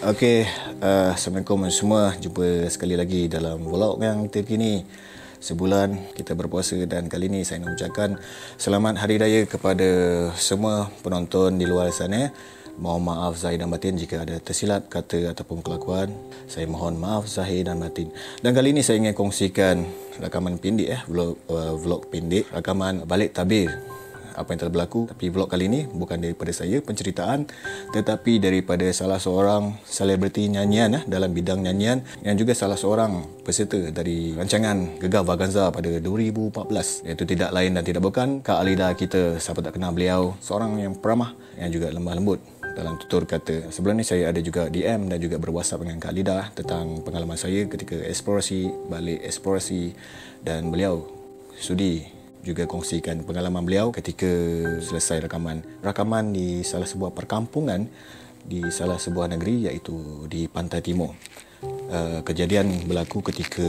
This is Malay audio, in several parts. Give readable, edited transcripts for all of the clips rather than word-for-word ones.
Okey, Assalamualaikum semua. Jumpa sekali lagi dalam vlog yang terkini. Sebulan kita berpuasa dan kali ini saya nak ucapkan selamat Hari Raya kepada semua penonton di luar sana. Mohon maaf zahir dan batin jika ada tersilap kata ataupun kelakuan. Saya mohon maaf zahir dan batin. Dan kali ini saya ingin kongsikan rakaman pendek vlog pendek, rakaman balik tabir apa yang telah berlaku. Tapi vlog kali ini bukan daripada saya penceritaan, tetapi daripada salah seorang selebriti nyanyian dalam bidang nyanyian yang juga salah seorang peserta dari rancangan Gegar Vaganza pada 2014, iaitu tidak lain dan tidak bukan Kak Alida kita. Siapa tak kenal beliau, seorang yang peramah yang juga lemah lembut dalam tutur kata. Sebelum ni saya ada juga DM dan juga berwhatsapp dengan Kak Alida tentang pengalaman saya ketika balik eksplorasi, dan beliau sudi juga kongsikan pengalaman beliau ketika selesai rakaman di salah sebuah perkampungan di salah sebuah negeri, iaitu di Pantai Timur. Kejadian berlaku ketika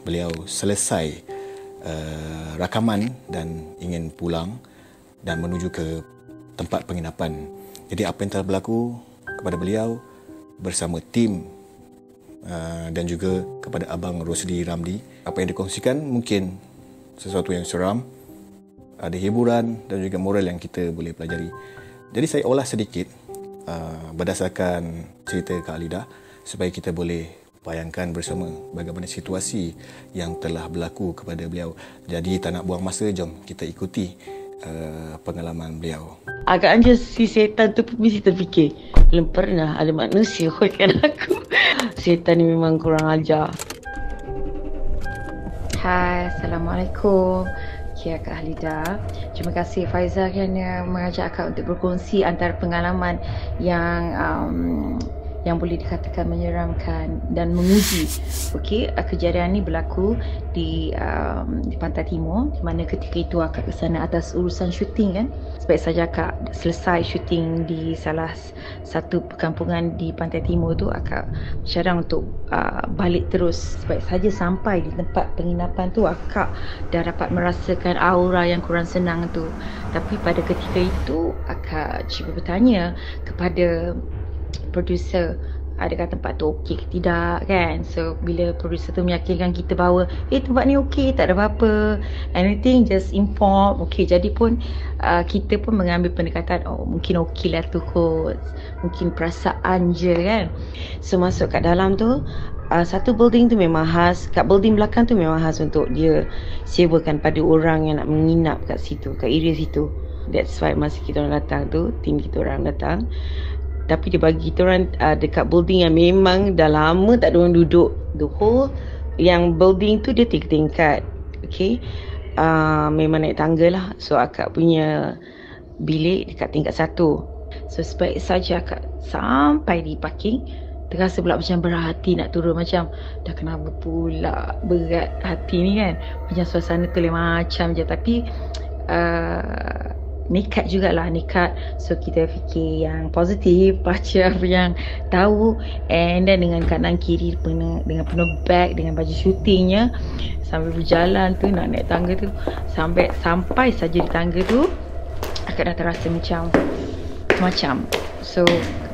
beliau selesai rakaman dan ingin pulang dan menuju ke tempat penginapan. Jadi apa yang telah berlaku kepada beliau bersama tim dan juga kepada Abang Rosdi Ramli, apa yang dikongsikan mungkin sesuatu yang seram, ada hiburan dan juga moral yang kita boleh pelajari. Jadi saya olah sedikit berdasarkan cerita Kak Alida supaya kita boleh bayangkan bersama bagaimana situasi yang telah berlaku kepada beliau. Jadi tak nak buang masa, jom kita ikuti pengalaman beliau. Agaknya si setan tu pun mesti terfikir, belum pernah ada manusia khususkan aku. Setan ni memang kurang ajar. Hai, Assalamualaikum. Kak Halida. Terima kasih Faizal kerana mengajak akak untuk berkongsi antara pengalaman yang boleh dikatakan menyeramkan dan menguji. Okey, kejadian ini berlaku di Pantai Timur, di mana ketika itu akak ke sana atas urusan syuting kan. Sebab saja akak selesai syuting di salah satu perkampungan di Pantai Timur tu, akak bercadang untuk balik terus. Sebab saja sampai di tempat penginapan tu, akak dah dapat merasakan aura yang kurang senang tu. Tapi pada ketika itu akak cuba bertanya kepada producer, adakah tempat tu okey ke tidak kan. So bila producer tu meyakinkan kita bahawa tempat ni okey, tak ada apa-apa, anything just inform. Okey, jadi pun kita pun mengambil pendekatan, mungkin okey lah tu kot, mungkin perasaan je kan. So masuk kat dalam tu, satu building tu memang khas, kat building belakang tu memang khas untuk dia sewakan pada orang yang nak menginap kat situ, kat area situ. That's why masa kita orang datang tu, tim kita orang datang, tapi dia bagi kita orang dekat building yang memang dah lama tak ada orang duduk. The whole yang building tu dia 3 tingkat. Okay, memang naik tangga lah. So akak punya bilik dekat tingkat 1. So sebaik saja akak sampai di parking, terasa pula macam berat hati nak turun. Macam dah kenapa pula berat hati ni kan. Macam suasana tu macam je. Tapi nekat jugalah, nekat. So kita fikir yang positif, baca apa yang tahu, and then dengan kanan kiri dengan penuh bag, dengan baju syutingnya, sambil berjalan tu nak naik tangga tu, sampai saja di tangga tu akak dah terasa macam so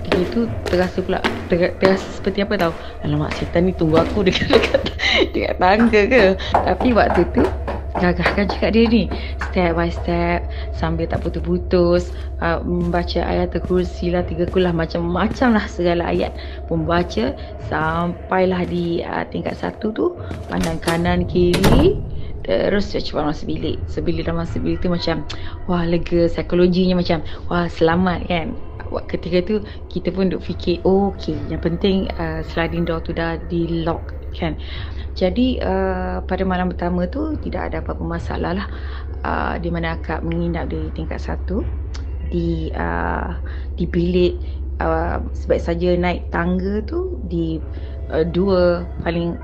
ketika itu terasa pula terasa seperti apa tahu, alamak setan ni tunggu aku dekat tangga ke. Tapi waktu tu gagahkan juga dia ni, step by step, sambil tak putus-putus membaca ayat Kursi lah, 3 kulah, macam-macam lah segala ayat pun baca. Sampailah di tingkat 1 tu, pandang kanan kiri, terus cepat masuk bilik. Sebila dah masuk bilik tu macam wah lega, psikologinya macam wah selamat kan. Ketika tu kita pun duk fikir okey, yang penting sliding door tu dah di lock kan. Jadi pada malam pertama tu tidak ada apa-apa masalah lah, di mana akak menginap di tingkat 1 di bilik. Sebab saja naik tangga tu di 2 paling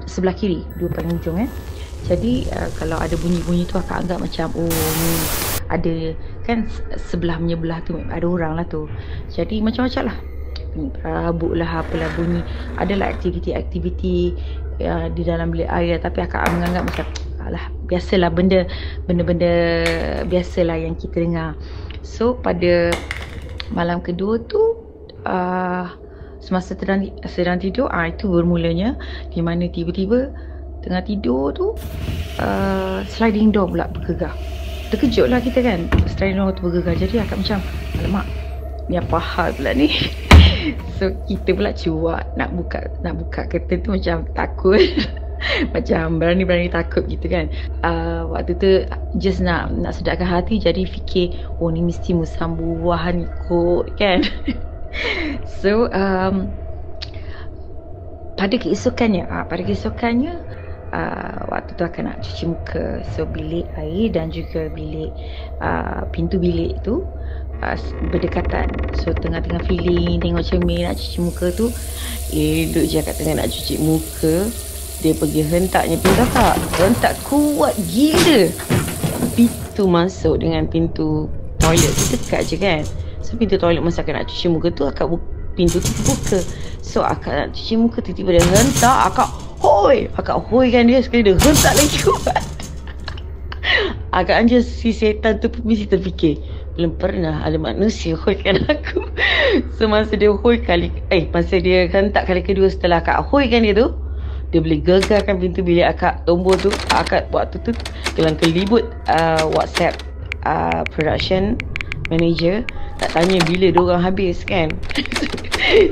sebelah kiri, 2 paling hujung Jadi kalau ada bunyi-bunyi tu akak anggap macam ni ada kan, sebelah menyebelah tu ada orang lah tu. Jadi macam-macam lah, rabuk lah, apalah bunyi, adalah aktiviti-aktiviti di dalam bilik air. Tapi akak menganggap macam alah, biasalah, benda-benda biasalah yang kita dengar. So pada malam kedua tu semasa sedang tidur, itu bermulanya di mana tiba-tiba tengah tidur tu sliding door pula bergegar. Terkejut lah kita kan, sliding door tu bergegar. Jadi akak macam, alamak, ni apa hal pula ni? So kita pula cuak nak buka curtain tu macam takut. Macam berani-berani takut gitu kan. Waktu tu just nak sedarkan hati, jadi fikir, oh ni mesti musang buahan kot kan. So pada keesokannya waktu tu akan nak cuci muka. So bilik air dan juga bilik pintu bilik tu berdekatan. So tengah-tengah feeling tengok cermin nak cuci muka tu, elok je kat tengah nak cuci muka, dia pergi hentaknya pintu akak. Hentak kuat gila. Pintu masuk dengan pintu toilet tu dekat je kan. So pintu toilet masa akak nak cuci muka tu, pintu tu terbuka. So akak nak cuci muka, tiba-tiba dia hentak. Akak hoi kan dia, sekali dia hentak lagi kuat. Agaknya si setan tu pun mesti terfikir, belum pernah ada manusia hoikan aku. So masa dia hentak kali kedua setelah akak hoikan dia tu, dia boleh gegarkan pintu bilik akak. Tombol tu akak waktu tu kelang-kelibut WhatsApp production manager, tak tanya bila diorang habis kan.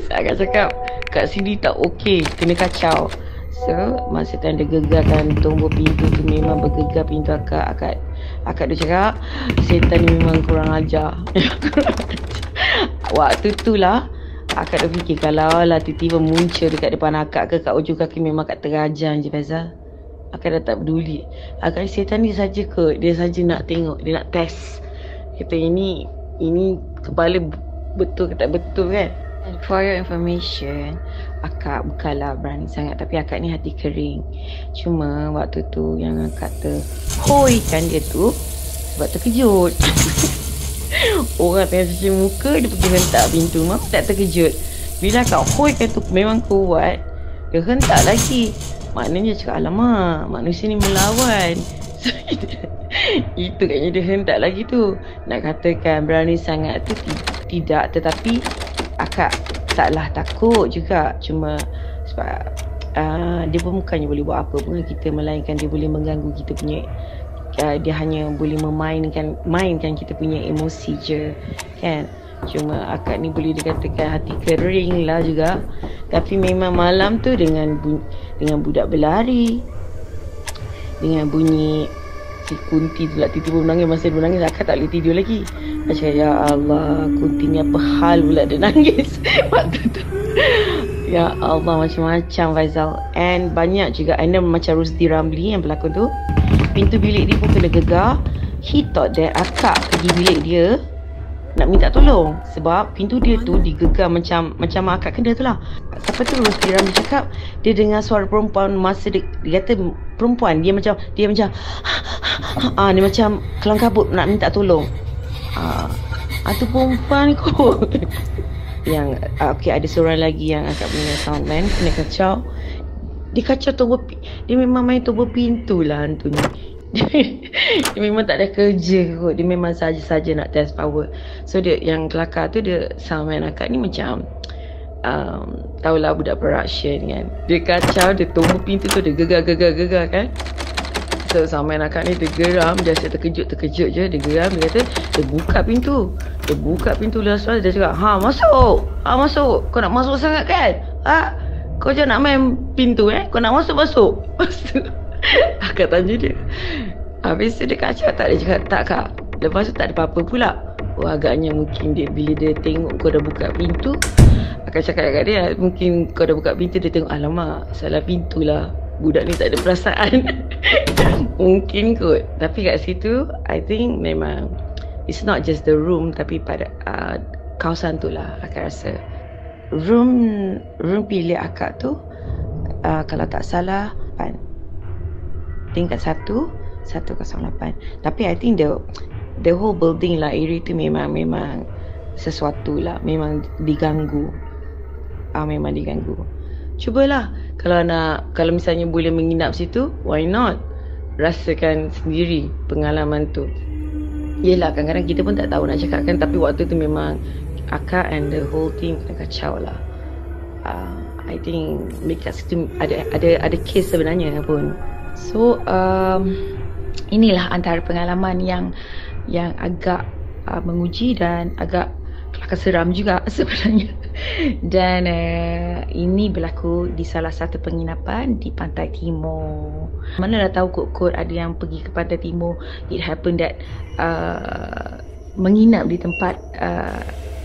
So akak cakap kat sini tak okey, kena kacau. So masa dia gegarkan tombol pintu tu, memang bergegar pintu akak. Akak dia cakap, setan ni memang kurang ajar. Waktu tu lah akak dah fikir, kalau lah tiba-tiba muncul dekat depan akak ke kat ujung kaki, memang akak terajang je Faizal. Akak dah tak peduli. Akak setan ni saja ke, dia saja nak tengok, dia nak test. Kata ini kepala betul ke tak betul kan. And for your information, akak bukanlah berani sangat, tapi akak ni hati kering. Cuma waktu tu yang akak terhoikan dia tu sebab terkejut. Orang tengah cuci muka, dia pergi hentak pintu. Mak tak terkejut. Bila akak hoikan tu memang kuat, dia hentak lagi. Maknanya cakap, alamak, manusia ni melawan. So, itu katnya dia hentak lagi tu. Nak katakan berani sangat tu tidak, tetapi akak taklah takut juga. Cuma sebab dia pun bukannya boleh buat apa pun kita, melainkan dia boleh mengganggu kita punya, dia hanya boleh mainkan kita punya emosi je kan. Cuma akak ni boleh dikatakan hati kering lah juga. Tapi memang malam tu dengan budak berlari, dengan bunyi si Kunti tu lah tiba-tiba menangis. Masa dia menangis, akak tak boleh tidur lagi. Macam, ya Allah, Kunti ni apa hal pula dia nangis waktu tu. Ya Allah, macam-macam Faizal. And banyak juga, and then macam Rusdi Ramli yang pelakon tu, pintu bilik dia pun kena gegar. He thought that akak pergi bilik dia nak minta tolong, sebab pintu dia tu digegar macam akak kena tu lah. Siapa tu Rusdi Ramli cakap, dia dengar suara perempuan. Masa dia kata perempuan, dia macam dia macam kelang kabut nak minta tolong. Tu perempuan kot. Yang okey, ada seorang lagi yang akak punya soundman kena kacau. Dia kacau tombol, dia memang main tombol pintu lah hantu ni. Dia memang tak ada kerja kot, dia memang saja-saja nak test power. So dia yang kelakar tu, dia soundman akak ni macam tahulah budak production kan. Dia kacau, dia tombol pintu tu, dia gegar kan. So soundman akak ni dia geram, dia asyik terkejut je. Dia geram, dia kata dia buka pintu last dia cakap, masuk, kau nak masuk sangat kan, kau jangan nak main pintu kau nak masuk. Lepas tu akak tanya dia, habis tu dia kacau tak? Dia cakap tak kak. Lepas tu tak ada apa-apa pula. Agaknya mungkin dia, bila dia tengok kau dah buka pintu, akak cakap kat dia, mungkin kau dah buka pintu, dia tengok, alamak, salah pintu lah, budak ni tak ada perasaan. Mungkin kot. Tapi kat situ I think memang it's not just the room, tapi pada kawasan tu lah. Akak rasa room bilik akak tu kalau tak salah tingkat 108. Tapi I think the whole building lah, area tu memang sesuatu lah, memang diganggu. Memang diganggu. Cubalah kalau misalnya boleh menginap situ, why not? Rasakan sendiri pengalaman tu. Yelah, kadang-kadang kita pun tak tahu nak cakap kan, tapi waktu tu memang akak and the whole team kena kacau lah. I think dekat situ ada kes sebenarnya pun. So inilah antara pengalaman yang agak menguji dan agak kelakar seram juga sebenarnya. Dan ini berlaku di salah satu penginapan di Pantai Timur. Mana dah tahu kot-kot ada yang pergi ke Pantai Timur, it happened that menginap di tempat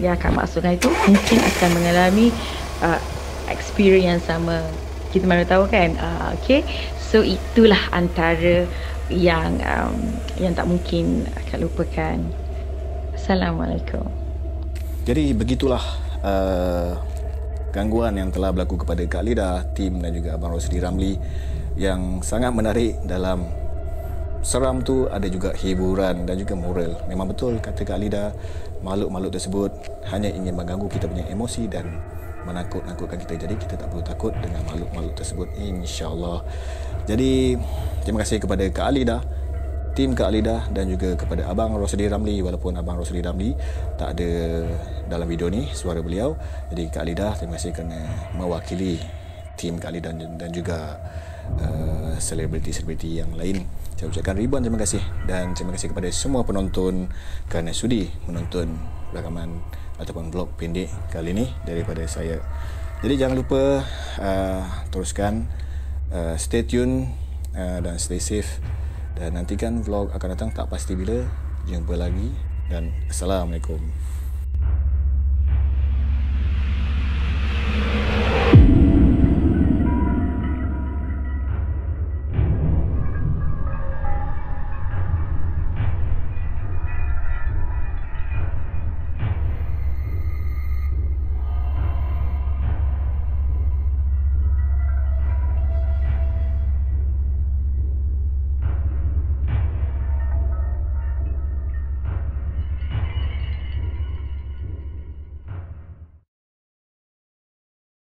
yang akan masukkan itu mungkin akan mengalami experience sama. Kita mana tahu kan. Okay, so itulah antara yang tak mungkin akan lupakan. Assalamualaikum. Jadi begitulah gangguan yang telah berlaku kepada Kak Lida, tim dan juga Abang Rosli Ramli, yang sangat menarik. Dalam seram tu ada juga hiburan dan juga moral. Memang betul kata Kak Lida, makhluk-makhluk tersebut hanya ingin mengganggu kita punya emosi dan menakut-nakutkan kita. Jadi kita tak perlu takut dengan makhluk-makhluk tersebut, insya-Allah. Jadi terima kasih kepada Kak Lida, tim Kak Lida, dan juga kepada Abang Rosli Ramli. Walaupun Abang Rosli Ramli tak ada dalam video ni suara beliau, jadi Kak Lida terima kasih kerana mewakili tim Kak Lida dan juga selebriti-selebriti yang lain. Saya ucapkan ribuan terima kasih, dan terima kasih kepada semua penonton kerana sudi menonton rakaman ataupun vlog pendek kali ini daripada saya. Jadi jangan lupa teruskan stay tune dan stay safe, dan nantikan vlog akan datang tak pasti bila. Jumpa lagi dan Assalamualaikum.